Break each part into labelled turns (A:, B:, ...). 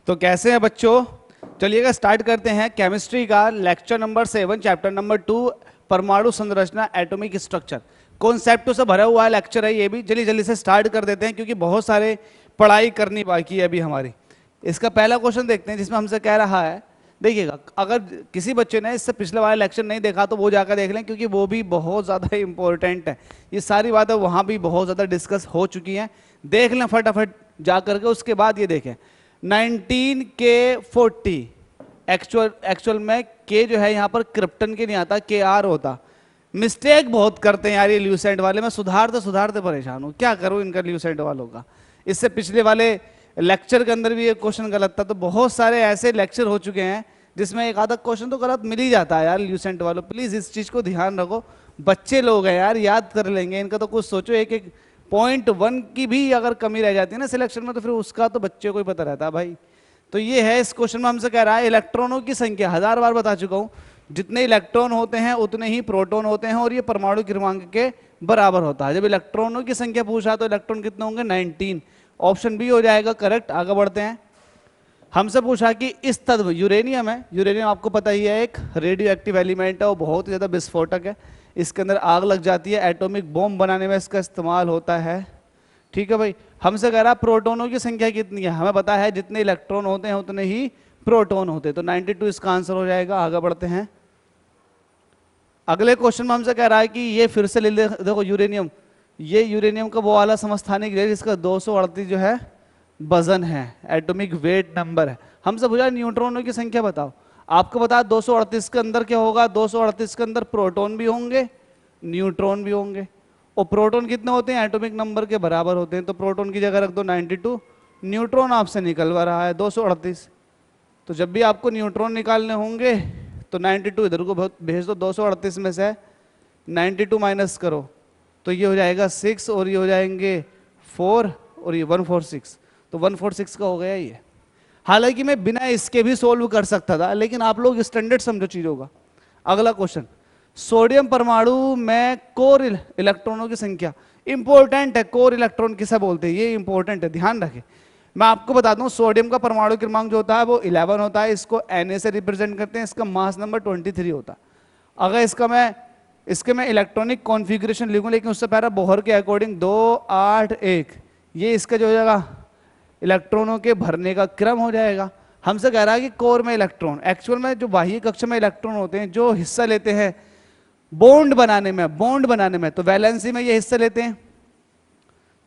A: तो कैसे हैं बच्चों? चलिएगा स्टार्ट करते हैं केमिस्ट्री का लेक्चर नंबर 7 चैप्टर नंबर 2 परमाणु संरचना एटॉमिक स्ट्रक्चर। कॉन्सेप्टों से भरा हुआ लेक्चर है ये भी। जल्दी जल्दी से स्टार्ट कर देते हैं क्योंकि बहुत सारे पढ़ाई करनी बाकी है अभी हमारी। इसका पहला क्वेश्चन देखते हैं जिसमें हमसे कह रहा है, देखिएगा अगर किसी बच्चे ने इससे पिछले वाला लेक्चर नहीं देखा तो वो जाकर देख लें क्योंकि वो भी बहुत ज़्यादा इंपॉर्टेंट है। ये सारी बातें वहाँ भी बहुत ज़्यादा डिस्कस हो चुकी हैं, देख लें फटाफट जा करके। उसके बाद ये देखें 19K40 एक्चुअल में के जो है यहाँ पर क्रिप्टन के नहीं आता, KR होता। मिस्टेक बहुत करते हैं यार ये ल्यूसेंट वाले, मैं सुधारते परेशान हूँ, क्या करूँ इनका ल्यूसेंट वालों का। इससे पिछले वाले लेक्चर के अंदर भी ये क्वेश्चन गलत था, तो बहुत सारे ऐसे लेक्चर हो चुके हैं जिसमें एक आधा क्वेश्चन तो गलत मिल ही जाता है यार ल्यूसेंट वालों। प्लीज इस चीज को ध्यान रखो, बच्चे लोग हैं यार, याद कर लेंगे इनका तो कुछ सोचो। एक एक .1 की भी अगर कमी रह जाती है ना सिलेक्शन में तो फिर उसका तो बच्चे को ही पता रहता है भाई। तो ये है, इस क्वेश्चन में हमसे कह रहा है इलेक्ट्रॉनों की संख्या, 1000 बार बता चुका हूं, जितने इलेक्ट्रॉन होते हैं उतने ही प्रोटॉन होते हैं और ये परमाणु क्रमांक के बराबर होता है। जब इलेक्ट्रॉनों की संख्या पूछा तो इलेक्ट्रॉन कितने होंगे? 19। ऑप्शन बी हो जाएगा करेक्ट। आगे बढ़ते हैं। हमसे पूछा कि इस तत्व यूरेनियम है, यूरेनियम आपको पता ही है एक रेडियो एक्टिव एलिमेंट है, वो बहुत ही ज्यादा विस्फोटक है, इसके अंदर आग लग जाती है, एटॉमिक बॉम्ब बनाने में इसका इस्तेमाल होता है। ठीक है भाई। हमसे कह रहा प्रोटोनों की संख्या कितनी है, हमें पता है जितने इलेक्ट्रॉन होते हैं उतने ही प्रोटॉन होते हैं, तो 92 इसका आंसर हो जाएगा। आगे बढ़ते हैं। अगले क्वेश्चन में हमसे कह रहा है कि ये फिर से ले ले, देखो यूरेनियम, ये यूरेनियम का वो वाला समस्थानिक रेट जिसका 238 जो है वजन है, एटॉमिक वेट नंबर है। हमसे पूछा न्यूट्रॉनों की संख्या बताओ, आपको बता 238 के अंदर क्या होगा? 238 के अंदर प्रोटॉन भी होंगे, न्यूट्रॉन भी होंगे, और प्रोटॉन कितने होते हैं? एटॉमिक नंबर के बराबर होते हैं, तो प्रोटॉन की जगह रख दो 92, न्यूट्रॉन आपसे निकलवा रहा है 238। तो जब भी आपको न्यूट्रॉन निकालने होंगे तो 92 इधर को भेज दो, 238 में से 92 माइनस करो तो ये हो जाएगा 6 और ये हो जाएंगे 4 और ये 146, तो 146 का हो गया ये। हालांकि मैं बिना इसके भी सोल्व कर सकता था, लेकिन आप लोग स्टैंडर्ड समझो चीजों का। अगला क्वेश्चन, सोडियम परमाणु में कोर इलेक्ट्रॉनों की संख्या इंपॉर्टेंट है। कोर इलेक्ट्रॉन किसे बोलते हैं ये इंपॉर्टेंट है, ध्यान रखें। मैं आपको बता दूं सोडियम का परमाणु क्रमांक जो होता है वो 11 होता है, इसको Na से रिप्रेजेंट करते हैं, इसका मास नंबर 23 होता है। अगर इसके मैं इलेक्ट्रॉनिक कॉन्फ़िगरेशन लिखूं, लेकिन उससे पहले बोहर के अकॉर्डिंग 281 ये इसका जो हो जाएगा इलेक्ट्रॉनों के भरने का क्रम हो जाएगा। हमसे कह रहा है कि कोर में इलेक्ट्रॉन, एक्चुअल में जो बाह्य कक्षा में इलेक्ट्रॉन होते हैं जो हिस्सा लेते हैं बॉन्ड बनाने में, तो वैलेंसी में ये हिस्सा लेते हैं,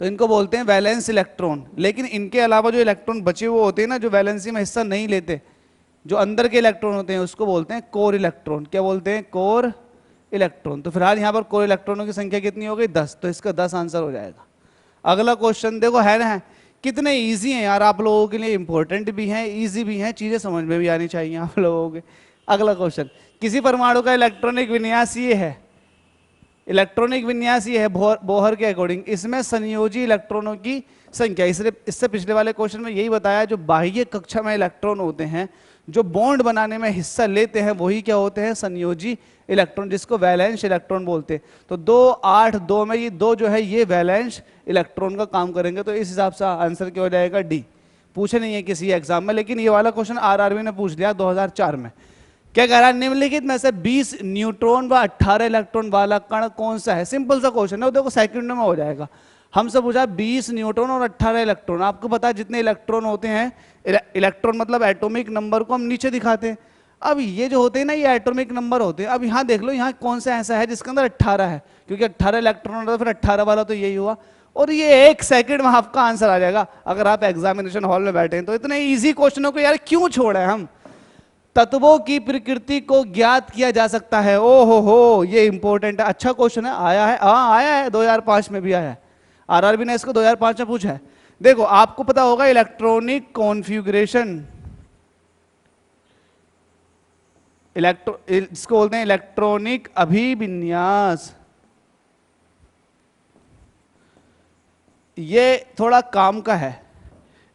A: तो इनको बोलते हैं वैलेंस इलेक्ट्रॉन। लेकिन इनके अलावा जो इलेक्ट्रॉन बचे हुए होते हैं ना, जो वैलेंसी में हिस्सा नहीं लेते, जो अंदर के इलेक्ट्रॉन होते हैं उसको बोलते हैं कोर इलेक्ट्रॉन। क्या बोलते हैं? Core electron. तो फिलहाल यहाँ पर कोर इलेक्ट्रॉनों की संख्या कितनी हो गई? 10, तो इसका 10 आंसर हो जाएगा। अगला क्वेश्चन देखो, है ना, कितने इजी हैं यार, आप लोगों के लिए इंपॉर्टेंट भी हैं, इजी भी हैं, चीजें समझ में भी आनी चाहिए आप लोगों के। अगला क्वेश्चन, किसी परमाणु का इलेक्ट्रॉनिक विन्यास ये है, बोहर के अकॉर्डिंग, इसमें संयोजी इलेक्ट्रॉनों की संख्या। इससे पिछले वाले क्वेश्चन में यही बताया, जो बाह्य कक्षा में इलेक्ट्रॉन होते हैं जो बॉन्ड बनाने में हिस्सा लेते हैं वही क्या होते हैं? संयोजी इलेक्ट्रॉन, जिसको वैलेंस इलेक्ट्रॉन बोलते हैं। तो 2, 8, 2 में ये 2 जो है ये वैलेंस इलेक्ट्रॉन का काम करेंगे, तो इस हिसाब से आंसर क्या हो जाएगा? डी। पूछे नहीं है किसी एग्जाम में, लेकिन ये वाला क्वेश्चन आरआरबी ने पूछ लिया 2004 में। क्या कह रहा है? निम्नलिखित में से 20 न्यूट्रॉन व 18 इलेक्ट्रॉन वाला कण कौन सा है? सिंपल सा क्वेश्चन है, देखो सेकंड में हो जाएगा। हमसे पूछा 20 न्यूट्रॉन और 18 इलेक्ट्रॉन। आपको पता है जितने इलेक्ट्रॉन होते हैं, इलेक्ट्रॉन मतलब एटॉमिक नंबर को हम नीचे दिखाते हैं। अब ये जो होते हैं ना, ये एटॉमिक नंबर होते हैं। अब यहाँ देख लो, यहाँ कौन सा ऐसा है जिसके अंदर 18 है, क्योंकि 18 इलेक्ट्रॉन होता है, फिर 18 वाला तो यही हुआ। और ये 1 सेकंड में आपका आंसर आ जाएगा अगर आप एग्जामिनेशन हॉल में बैठे हैं। तो इतने इजी क्वेश्चनों को यार क्यों छोड़े हम? तत्वों की प्रकृति को ज्ञात किया जा सकता है। ओ हो, ये इंपॉर्टेंट है, अच्छा क्वेश्चन है, आया है, हाँ आया है, 2005 में भी आया है, आरआरबी ने इसको 2005 में पूछा है। देखो आपको पता होगा इलेक्ट्रॉनिक कॉन्फ़िगरेशन, इसको बोलते हैं इलेक्ट्रॉनिक अभिविन्यास। ये थोड़ा काम का है,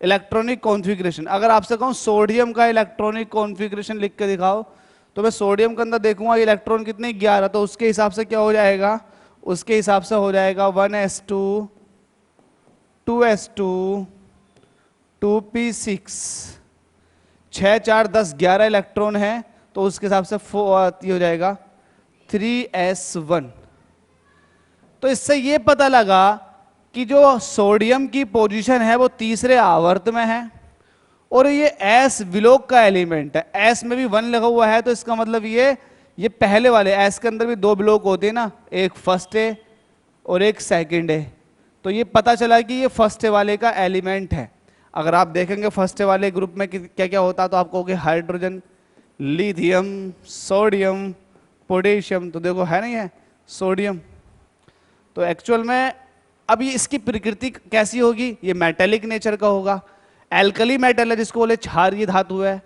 A: इलेक्ट्रॉनिक कॉन्फ़िगरेशन। अगर आपसे कहूं सोडियम का इलेक्ट्रॉनिक कॉन्फ़िगरेशन लिख के दिखाओ, तो मैं सोडियम के अंदर देखूंगा इलेक्ट्रॉन कितने? 11, तो उसके हिसाब से क्या हो जाएगा? उसके हिसाब से हो जाएगा 1s2, 2s2, 2p6, 6 4 10 11 इलेक्ट्रॉन है, तो उसके हिसाब से ये हो जाएगा 3s1। तो इससे ये पता लगा कि जो सोडियम की पोजीशन है वो तीसरे आवर्त में है, और ये एस विलोक का एलिमेंट है, एस में भी 1 लगा हुआ है, तो इसका मतलब ये पहले वाले एस के अंदर भी 2 ब्लॉक होते हैं ना, एक फर्स्ट है और एक सेकंड है। तो ये पता चला कि ये फर्स्ट वाले का एलिमेंट है। अगर आप देखेंगे फर्स्ट वाले ग्रुप में क्या क्या होता, तो आप कहोगे हाइड्रोजन, लिथियम, सोडियम, पोटेशियम, तो देखो है नहीं है सोडियम। तो एक्चुअल में अब ये इसकी प्रकृति कैसी होगी, ये मेटेलिक नेचर का होगा। एल्कली मेटल है जिसको बोले क्षारीय धातु है,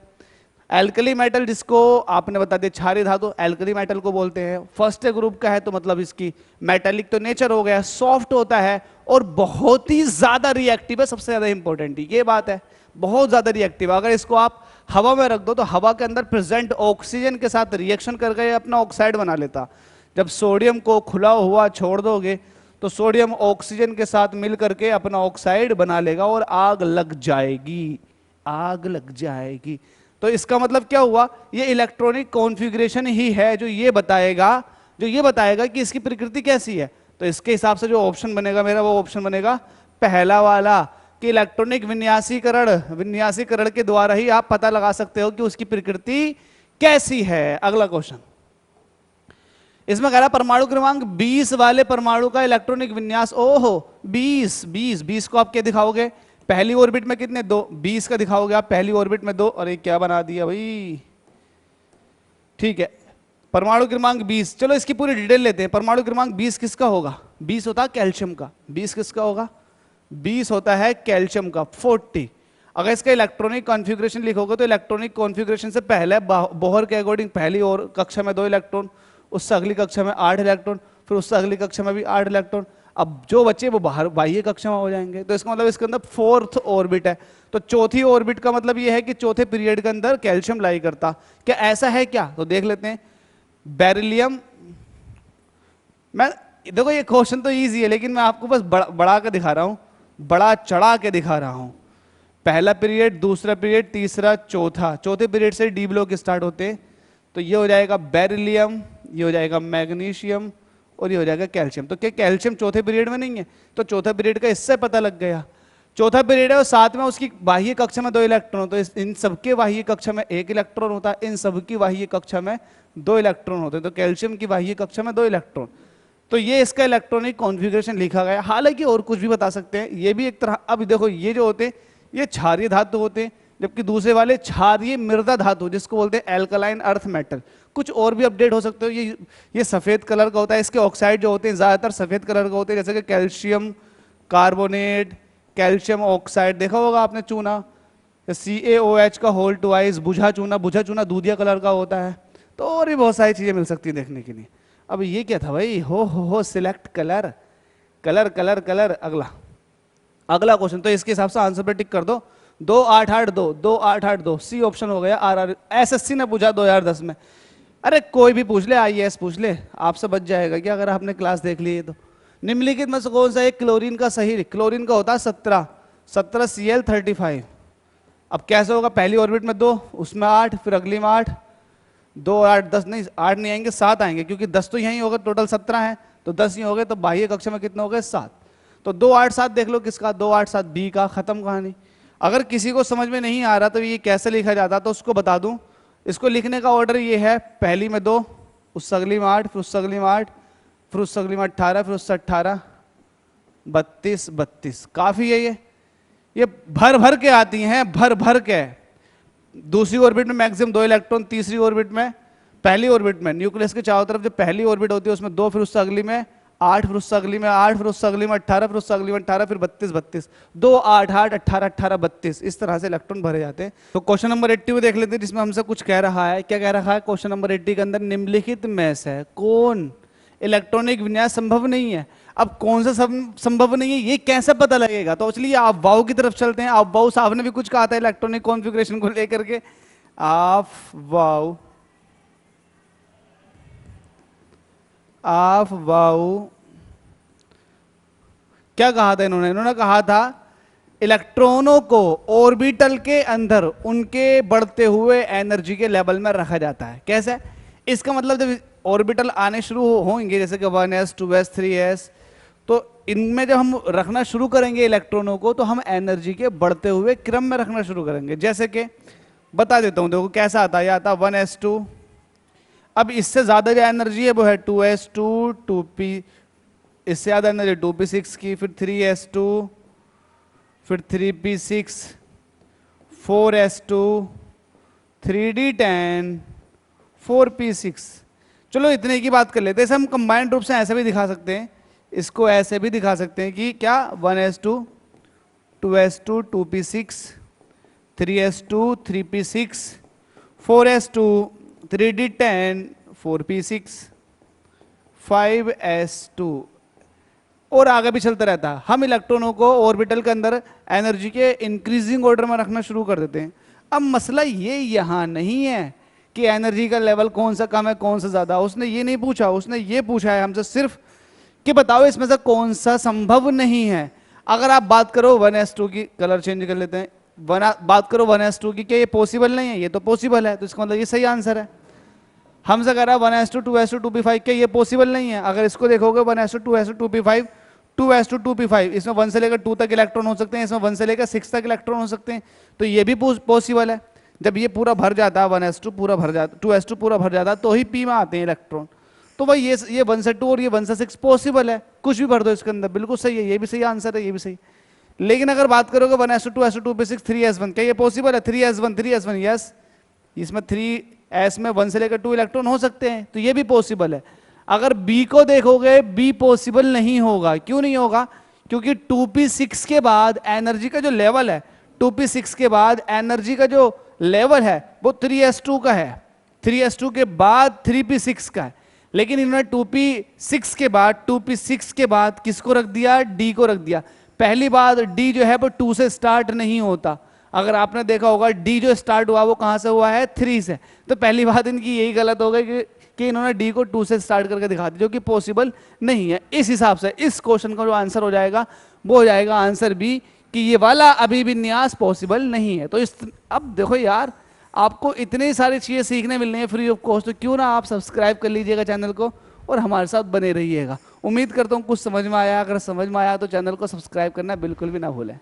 A: एल्कली मेटल जिसको आपने बता दिया क्षारीय धातु, एल्कली मेटल को बोलते हैं। फर्स्ट ग्रुप का है तो मतलब इसकी मेटेलिक तो नेचर हो गया, सॉफ्ट होता है और बहुत ही ज्यादा रिएक्टिव है, सबसे ज्यादा इंपॉर्टेंट ये बात है, बहुत ज्यादा रिएक्टिव। अगर इसको आप हवा में रख दो तो हवा के अंदर प्रेजेंट ऑक्सीजन के साथ रिएक्शन करके अपना ऑक्साइड बना लेता। जब सोडियम को खुला हुआ छोड़ दोगे तो सोडियम ऑक्सीजन के साथ मिल करके अपना ऑक्साइड बना लेगा और आग लग जाएगी, आग लग जाएगी। तो इसका मतलब क्या हुआ, ये इलेक्ट्रॉनिक कॉन्फ़िगरेशन ही है जो ये बताएगा कि इसकी प्रकृति कैसी है। तो इसके हिसाब से जो ऑप्शन बनेगा मेरा, वो ऑप्शन बनेगा पहला वाला, कि इलेक्ट्रॉनिक विन्यासीकरण के द्वारा ही आप पता लगा सकते हो कि उसकी प्रकृति कैसी है। अगला क्वेश्चन, इसमें कह रहा परमाणु क्रमांक 20 वाले परमाणु का इलेक्ट्रॉनिक विन्यास। ओहो 20 को आप क्या दिखाओगे, पहली ऑर्बिट में कितने, 2, 20 का दिखाओगे आप पहली ऑर्बिट में 2। अरे क्या बना दिया भाई, ठीक है। परमाणु क्रमांक 20, चलो इसकी पूरी डिटेल लेते हैं। परमाणु क्रमांक 20 किसका होगा, 20 होता है कैल्शियम का। 20 किसका होगा, 20 होता है कैल्शियम का। 40 अगर इसका इलेक्ट्रॉनिक कॉन्फ़िगरेशन लिखोगे तो इलेक्ट्रॉनिक कॉन्फ़िगरेशन से पहले बोहर के अकॉर्डिंग पहली और कक्षा में 2 इलेक्ट्रॉन, उससे अगली कक्षा में 8 इलेक्ट्रॉन, फिर उससे अगली कक्षा में भी 8 इलेक्ट्रॉन। अब जो बच्चे वो बाहर बाह्य कक्षा में हो जाएंगे, तो इसका मतलब इसके अंदर 4th ऑर्बिट है। तो चौथी ऑर्बिट का मतलब ये है कि चौथे पीरियड के अंदर कैल्शियम लाई करता। क्या ऐसा है क्या, तो देख लेते हैं। बेरिलियम, मैं देखो ये क्वेश्चन तो इजी है लेकिन मैं आपको बस बढ़ा के दिखा रहा हूं, बड़ा चढ़ा के दिखा रहा हूं। पहला पीरियड, दूसरा पीरियड, तीसरा, चौथा, चौथे पीरियड से डी ब्लॉक स्टार्ट होते हैं। तो ये हो जाएगा बेरिलियम, ये हो जाएगा मैग्नीशियम और ये हो जाएगा कैल्शियम। तो क्या कैल्शियम चौथे पीरियड में नहीं है, तो चौथा पीरियड का इससे पता लग गया। चौथा पीरियड है और साथ में उसकी बाह्य कक्षा में 2 इलेक्ट्रॉन, तो इन सबके बाह्य कक्षा में 1 इलेक्ट्रॉन होता है, इन सबकी बाह्य कक्षा में 2 इलेक्ट्रॉन होते हैं। तो कैल्शियम की बाह्य कक्षा में 2 इलेक्ट्रॉन। तो ये इसका इलेक्ट्रॉनिक कॉन्फ़िगरेशन लिखा गया। हालांकि और कुछ भी बता सकते हैं, ये भी एक तरह। अब देखो ये जो होते हैं ये क्षारीय धातु होते हैं, जबकि दूसरे वाले क्षारीय मृदा धातु जिसको बोलते हैं एल्कलाइन अर्थ मेटल। कुछ और भी अपडेट हो सकते हो। ये सफेद कलर का होता है, इसके ऑक्साइड जो होते हैं ज्यादातर सफेद कलर का होते हैं, जैसे कि कैल्शियम कार्बोनेट, कैल्शियम ऑक्साइड देखा होगा आपने, चूना CaOH का होल ट्वाइस, बुझा चूना दूधिया कलर का होता है। तो और भी बहुत सारी चीजें मिल सकती है देखने के लिए। अब ये क्या था भाई, हो select colour colour colour colour. अगला क्वेश्चन, तो इसके हिसाब से आंसर पे टिक कर दो। 2882 सी ऑप्शन हो गया। RR SSC ने पूछा 2010 में। अरे कोई भी पूछ ले, IAS पूछ ले, आपसे बच जाएगा क्या अगर आपने क्लास देख ली है तो। निम्नलिखित में से कौन सा एक क्लोरीन का सही, क्लोरीन का होता है 17 Cl35। अब कैसे होगा, पहली ऑर्बिट में 2, उसमें 8, फिर अगली में 8, 2 8 10 नहीं, 8 नहीं आएंगे, 7 आएंगे, क्योंकि 10 तो यहीं होगा, टोटल 17 है, तो 10 ही हो गए। तो बाह्य कक्षा में कितने हो गए, 7। तो 2 8 7 देख लो किसका, 2 8 7 बी का, खत्म कहानी। अगर किसी को समझ में नहीं आ रहा तो ये कैसे लिखा जाता तो उसको बता दूं। इसको लिखने का ऑर्डर ये है, पहली में 2, उससे अगली में 8, फिर उससे अगली में 8, फिर उससे अगली में 18, फिर उससे 18, 32। काफी है ये भर भर के आती हैं, भर भर के। दूसरी ऑर्बिट में मैक्सिमम 2 इलेक्ट्रॉन, तीसरी ऑर्बिट में, पहली ऑर्बिट में न्यूक्लियस के चारों तरफ जो पहली ऑर्बिट होती है उसमें 2, फिर उससे अगली में 8, फिर उससे अगली में 8, फिर उससे अगली में 18, फिर उससे अगली में 18, फिर 32। 2 8 8 18 18 32, इस तरह से इलेक्ट्रॉन भरे जाते हैं। तो क्वेश्चन नंबर 80 को देख लेते हैं, जिसमें हमसे कुछ कह रहा है। क्या कह रहा है क्वेश्चन नंबर 80 के अंदर, निम्नलिखित में से कौन इलेक्ट्रॉनिक विन्यास संभव नहीं है। अब कौन सा संभव नहीं है ये कैसे पता लगेगा, तो चलिए आप वाव की तरफ चलते हैं। आप वाव साहब ने भी कुछ कहा था इलेक्ट्रॉनिक कॉन्फ़िगरेशन को लेकर के। आप वाव क्या कहा था इन्होंने कहा था इलेक्ट्रॉनों को ऑर्बिटल के अंदर उनके बढ़ते हुए एनर्जी के लेवल में रखा जाता है। कैसे? इसका मतलब जब ऑर्बिटल आने शुरू होंगे, जैसे कि 1s 2s 3s, तो इनमें जब हम रखना शुरू करेंगे इलेक्ट्रॉनों को, तो हम एनर्जी के बढ़ते हुए क्रम में रखना शुरू करेंगे। जैसे कि बता देता हूं, देखो कैसा आता है, यह आता 1s2, अब इससे ज्यादा जो एनर्जी है वो है 2s2 2p, इससे ज्यादा एनर्जी 2p6 की, फिर 3s2, फिर 3p6, 4s2, 3d10, 4p6। चलो इतने की बात कर लेते हैं। इसे हम कंबाइंड रूप से ऐसे भी दिखा सकते हैं, इसको ऐसे भी दिखा सकते हैं कि क्या 1s2 2s2 2p6, 3s2 3p6, 4s2 3d10 4p6, 5s2, और आगे भी चलता रहता है। हम इलेक्ट्रॉनों को ऑर्बिटल के अंदर एनर्जी के इंक्रीजिंग ऑर्डर में रखना शुरू कर देते हैं। अब मसला ये यहां नहीं है कि एनर्जी का लेवल कौन सा कम है कौन सा ज्यादा, उसने ये नहीं पूछा, उसने ये पूछा है हमसे सिर्फ कि बताओ इसमें से कौन सा संभव नहीं है। अगर आप बात करो 1s2 की, कलर चेंज कर लेते हैं, बात करो 1s2 की, क्या ये पॉसिबल नहीं है? ये तो पॉसिबल है, तो इसका मतलब ये सही आंसर है। हमसे कह रहा है 1s2 2s2 2p5, क्या ये पॉसिबल नहीं है? अगर इसको देखोगे 1s2 2s2 2p5, 2s2 2p5, इसमें 1 से लेकर 2 तक इलेक्ट्रॉन हो सकते हैं, इसमें 1 से लेकर 6 तक इलेक्ट्रॉन हो सकते हैं, तो ये भी पॉसिबल है। जब ये पूरा भर जाता है 1s2 पूरा भर जाता, 2s2 पूरा भर जाता है, तो ही p में आते हैं इलेक्ट्रॉन। तो भाई ये 1 से 2 और ये 1 से 6 पॉसिबल है, कुछ भी भर दो इसके अंदर, बिल्कुल सही है, ये भी सही आंसर है, ये भी सही। लेकिन अगर बात करोगे 1s2 2s2 2p6 3s1, क्या ये पॉसिबल है? 3s1 यस, इसमें 3s में 1 से लेकर 2 इलेक्ट्रॉन हो सकते हैं, तो ये भी पॉसिबल है। अगर बी को देखोगे, बी पॉसिबल नहीं होगा। क्यों नहीं होगा? क्योंकि 2p6 के बाद एनर्जी का जो लेवल है, 2p6 के बाद एनर्जी का जो लेवल है वो 3s2 का है, 3s2 के बाद 3p6 का है। लेकिन इन्होंने 2p6 के बाद 2p6 के बाद किसको रख दिया? डी को रख दिया। पहली बात, डी जो है वो 2 से स्टार्ट नहीं होता। अगर आपने देखा होगा डी जो स्टार्ट हुआ वो कहां से हुआ है? 3 से। तो पहली बात इनकी यही गलत हो गई कि इन्होंने डी को 2 से स्टार्ट करके दिखा दिया, जो कि पॉसिबल नहीं है। इस हिसाब से इस क्वेश्चन का जो आंसर हो जाएगा वो हो जाएगा आंसर बी, कि ये वाला अभिविन्यास पॉसिबल नहीं है। तो इस, अब देखो यार, आपको इतनी सारी चीजें सीखने मिल रही है फ्री ऑफ कॉस्ट, तो क्यों ना आप सब्सक्राइब कर लीजिएगा चैनल को और हमारे साथ बने रहिएगा। उम्मीद करता हूँ कुछ समझ में आया। अगर समझ में आया तो चैनल को सब्सक्राइब करना बिल्कुल भी ना भूलें।